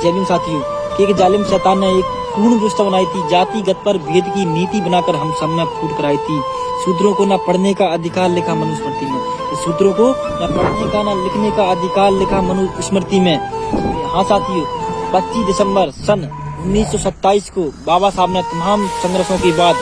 जय भीम साथियों। कि एक जालिम शैतान ने एक पूर्ण व्यवस्था बनाई थी, जातिगत पर भेद की नीति बनाकर हम सब में फूट कराई थी। शूद्रों को न पढ़ने का अधिकार लिखा मनुस्मृति में, शूद्रों को न पढ़ने का न लिखने का अधिकार लिखा मनुस्मृति में। हाँ साथियों, 25 दिसंबर सन 1927 को बाबा साहब ने तमाम संघर्षों के बाद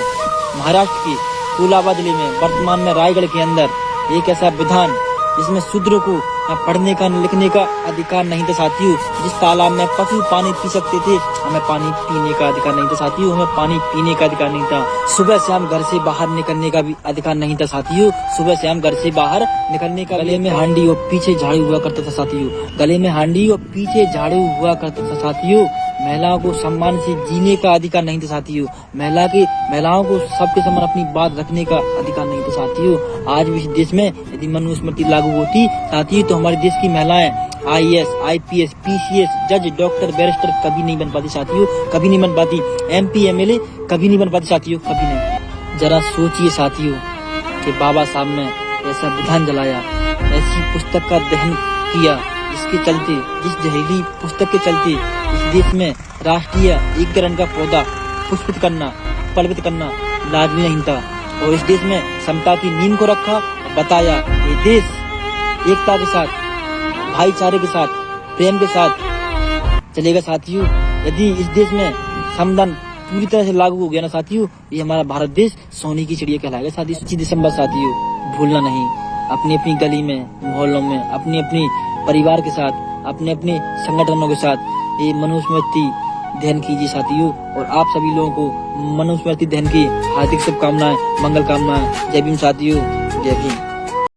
महाराष्ट्र के कोलाबा जिले में, वर्तमान में रायगढ़ के अंदर एक ऐसा विधान जिसमें शूद्रों को न पढ़ने का न लिखने का अधिकार नहीं था साथियों। जिस तालाब में पशु पानी पी सकते थे, हमें पानी पीने का अधिकार नहीं था साथियों। हमें पानी पीने का अधिकार नहीं था। सुबह से हम घर से बाहर निकलने का भी अधिकार नहीं था साथियों। सुबह से हम घर से बाहर निकलने का, गले में हांडी और पीछे झाड़ू हुआ करता था साथियों। गले में हांडी और पीछे झाड़ू हुआ करता था साथियों। महिलाओं को सम्मान से जीने का अधिकार नहीं था साथियों। महिलाओं को सबके समान अपनी बात रखने का अधिकार नहीं था साथियों। आज भी इस देश में यदि मनुस्मृति लागू होती साथियों, तो हमारे देश की महिलाएं IAS, IPS, PCS, जज, डॉक्टर, बैरिस्टर कभी नहीं बन पाती साथियों, कभी नहीं बन पाती। MP, MLA कभी नहीं बन पाती साथियों, कभी नहीं। जरा सोचिए साथियों कि बाबा साहब ने ऐसा विधान जलाया, ऐसी पुस्तक का दहन किया, जिसके चलते, जिस जहरीली पुस्तक के चलते इस देश में राष्ट्रीय एकीकरण का पौधा पुष्पित करना, पल्वित करना लाजमी नहीं था। और इस देश में समता की नींव को रखा, बताया ये देश एकता के साथ, भाईचारे के साथ, प्रेम के साथ चलेगा साथियों। यदि इस देश में संविधान पूरी तरह से लागू हो गया ना साथियों, ये हमारा भारत देश सोने की चिड़िया कहलाएगा साथियों। 25 दिसंबर साथियों भूलना नहीं। अपनी अपनी गली में, मोहल्लों में, अपनी अपनी परिवार के साथ, अपने अपने संगठनों के साथ ये मनुस्मृति दहन कीजिए साथियों। और आप सभी लोगों को मनुस्मृति दहन की हार्दिक शुभकामनाएं, मंगल कामनाएं। जय भीम साथियों, जय भीम।